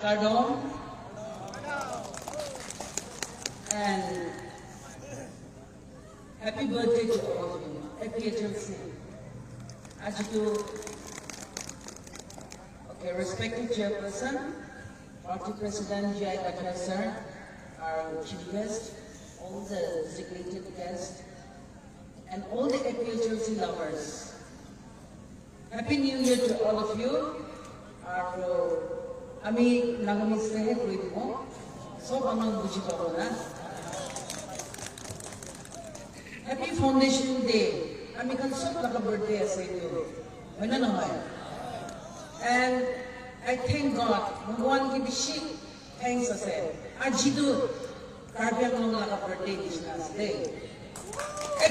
Cardone and happy birthday to all of you. Happy HLC. As you do, okay, respected chairperson, party president Jai Kathar sir, our chief guest, all the designated guests, and all the HLC lovers. Happy New Year to all of you. আমি নাগমিশ্রেহে করে দিব সব আমার বুঝি পাবো না happy foundation day আমি কাল সব লাগা বার্থডে আছে তো হয় না নহয় and I thank God ভগবান কি বেশি থ্যাঙ্কস আছে আর জিতু কার্বি আংলং লাগা বার্থডে দিশনা আছে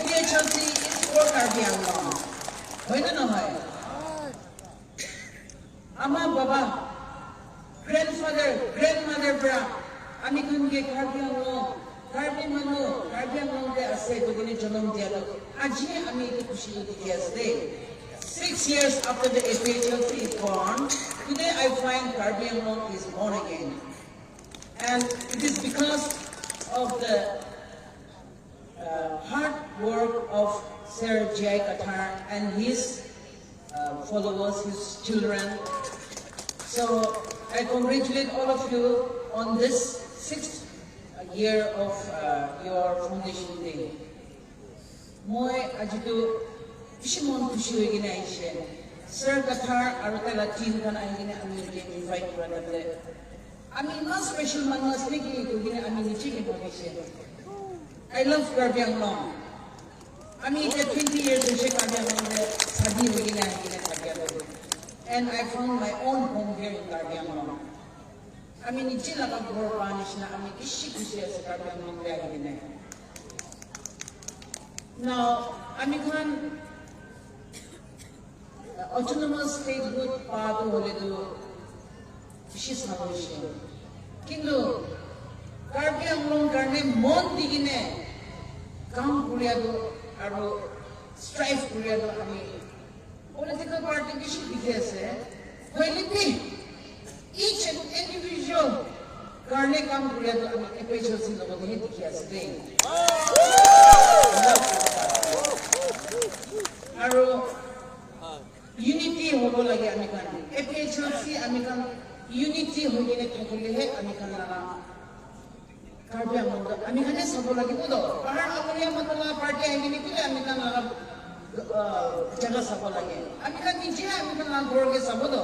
HLC is for Karbi Anglong হয় না নহয় আমার বাবা grandfather, grandmother bra, ami kunge Karbi Anglong, Karbi Manu, Karbi Anglong de ase kogini janam diya to. Aji ami iti kushi iti asde. 6 years after the HLC is born, today I find Karbi Anglong is born again, and it is because of the hard work of Sir Jai Kathar and his followers, his children. So I congratulate all of you on this 6th year of your foundation day. Moi ajito bishimon khushi hoy gina aise. Sir Kathar aru tala team kan ai gina ami invite kora table. Ami iman special manu asle ki gina ami niche ke information. I love Karbi Anglong. Ami 20 years hoise Karbi Anglong de shadi hoy gina thakya. And I found my own home here in Karbi Anglong. I mean, it's not a poor punish na. I mean, it's shit to say as Karbi Anglong there. Now, I mean, autonomous statehood part of the she's not sure. Kindu, Karbi Anglong karne mon digine kam kuriya do aro strive kuriya do I mean. Political party kishi dikhe hoiliti each and individual karne kam kuriya to ami HLC logot he dikhe ase aro unity hobo lage ami kan HLC ami kan unity hoine thakile he ami kan la Karbi Anglong ami kan sabo lage bodo pahar amriya matla party ahini kile ami kan la jaga sabo lage ami kan nije ami kan la gor ke sabo do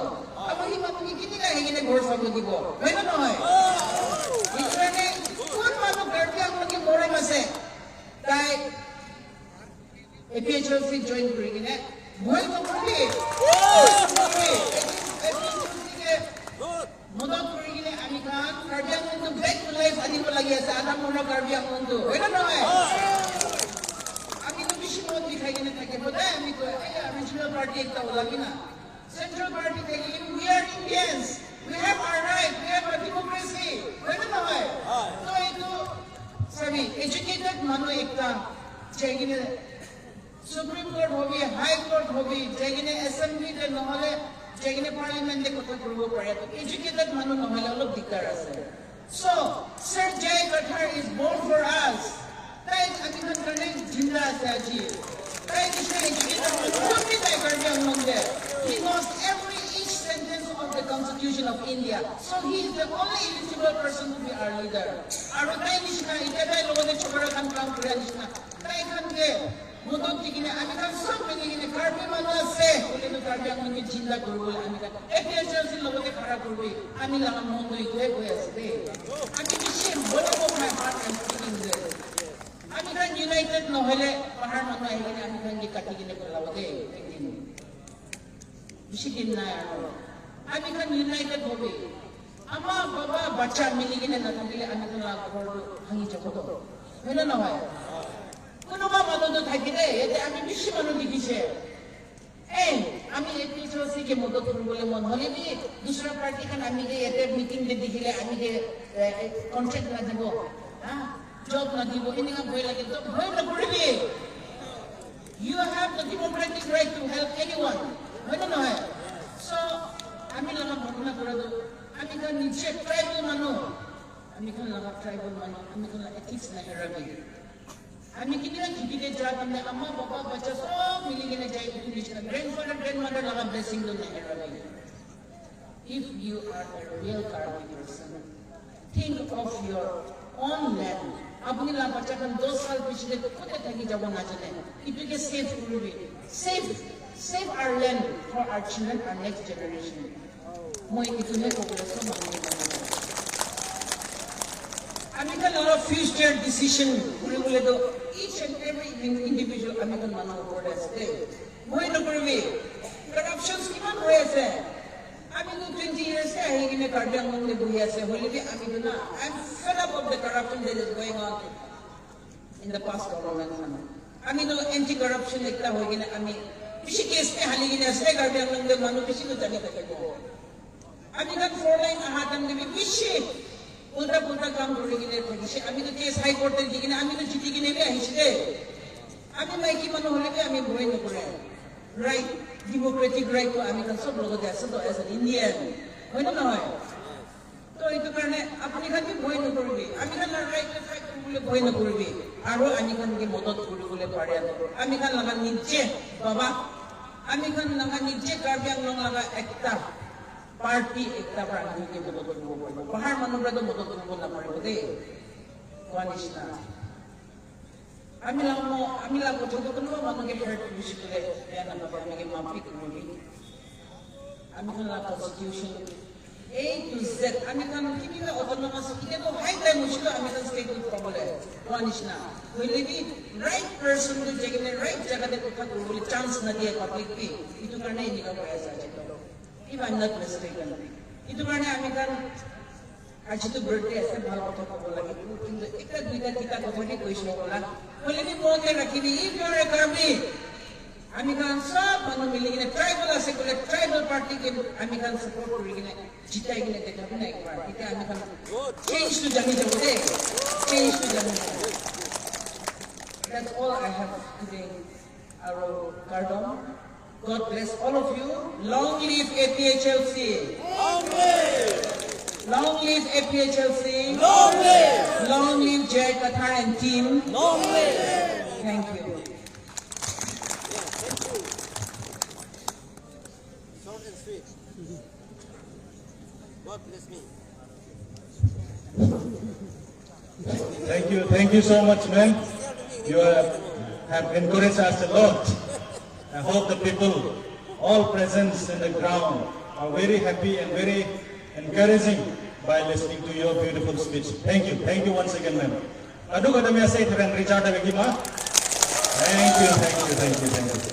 ami manu kiti ka hegine gor sabo dibo hoy na noy itrane kon manu Karbi Anglong ke more mase tai HLC join kori gine moi to kori modot kori gine ami kan Karbi Anglong to back to life adibo lagi ase ada mono Karbi Anglong to hoy na noy original party ekta ulagi na central party thekile we are Indians, we have our right, we have a democracy hoy na hoy to etu sabi educated manu ekta jegine supreme court hobi high court hobi jegine assembly de nohole jegine parliament de kotha koribo pare to educated manu nohole olop dikkar ase. So Sir Jai Kathar is born for us. Tai ami kan karne jinda ase aji. He knows each sentence of the Constitution of India. So he is the only eligible person to be our leader. Aru tai nishna itabai logone chokara kan kam kura nishna. Tai kan ke modot tikine ami kan sob miligine Karbi manu ase bole to Karbi Anglong ke jinda korbo ami kan HLC logote khara korbi ami laga mon doi koi ase ami bishi bole of my heart and speaking there. আমি kan united নহলে পাহাড় মানুহ আহিলে আমি kan কি কাটি কিনে পেলাব দে একদিন বেশি দিন নাই আৰু আমি kan united হবে আমা বাবা বাচ্চা মিলি কিনে না থাকিলে আমি তো ঘৰ ভাঙি যাব তো হয় না নহয় কোনোবা মানুহ তো থাকিলে এতে আমি বেশি মানুহ দেখিছে এই আমি HLC কে মদত কৰিবলৈ মন হলে বি দুসরা পার্টি kan আমি যে এতে মিটিং দে দেখিলে আমি যে কন্ট্রাক্ট না দিব হ্যাঁ job na dibo ini nga boy lagi to boy na puribi you have the democratic right to help anyone hoy na noy so ami lang ang bhagna kora do Ami kan niche tribal mano. Ami kan laga tribal mano. Ami kan ethics na herabi. Ami kini kibide jat amne amma baba bacha sob milige na jai English na grandfather grandmother laga blessing do na herabi. If you are a real Karbi person, think of your own land. अपनी ला बच्चा kan 2 साल पिछले खुद थकी जब ना चले इतने सेफ करोगे save our land for our children, our next generation. Moi itune ko gusto mangi American law future decision kuri do each and every individual American mano board as day. Moi no kurbi corruption kiman hoye ase আমি তো 20 years ago এখানে কার্ডিয়াং মধ্যে বই আছে holiday আমি তো না I am fed up of the corruption that is going on in the past government আমি তো anti corruption একটা হয়ে গেলে আমি বেশি কেস তে হালি গিয়ে আছে কার্ডিয়াং মধ্যে মানুষ বেশি তো জানি থাকে আমি কান 4 লাইন হাতাম দিবি বেশি উল্টা পুল্টা কাম করে গিয়ে থাকি সে আমি তো কেস হাই কোর্টে গিয়ে আমি তো জিতি গিয়ে নেবে আহিছে আমি মাইকি মানুষ হলে আমি ভয় না করে right democratic right to আমি kan sob logo আছে তো as an Indian হয় না হয় তো এইটো কারণে আপনি খালি ভয় না করবি আমি খান রাইট ফাইট করলে ভয় না করবি আর আমি খান কি মদত করলে পারে আমি খান লাগা নিচে বাবা আমি খান লাগা নিচে কার্বি আংলং লাগা একটা পার্টি একটা প্রাণীকে মদত করব পাহাড় মানুষরা তো মদত করব না পারবে দে কোয়ানিশনা আমি লাভ ছোট কোনো মানুষকে হেল্প বেশি করে দেন আমাকে আমাকে মাফি করবি আমি কোন কনস্টিটিউশন A to Z আমি কোন কি অটোনোমাস এটা তো হাই টাইম মুশকিল আমি কোন স্টেট উইথ প্রবলেম ওয়ানিশনা হইলে কি রাইট পারসন কে যেখানে রাইট জায়গাতে কথা বলবি চান্স না দিয়ে পাবলিক কি এটা কারণে নিকা প্রয়াস আছে if I'm not mistaken itu কারণে আমি কোন আজ তো বার্থডে আছে ভালো কথা বলা লাগে কিন্তু একটা দুইটা তিনটা কথাটি কইছো বলা বলে কি মনে রাখিবি if you are a Karbi আমি কান সব মানুষ মিলে গিয়ে ট্রাইবাল আছে বলে ট্রাইবাল পার্টি কে আমি কান সাপোর্ট করি গিয়ে জিতাই গিয়ে দেখাবো না একবার এটা আমি কান চেঞ্জ টু জানি যাব দে চেঞ্জ টু জানি that's all I have today our Kardom. God bless all of you. Long live APHLC. Long live. Long live APHLC. Long live. Long live Jay Kathar and team. Long live. Thank you. Short and sweet. God bless me. Thank you so much, man. You have encouraged us a lot. I hope the people, all present in the ground, are very happy and very encouraging by listening to your beautiful speech. Thank you once again, ma'am. Adu kadami asay tren Richard Abegima. Thank you.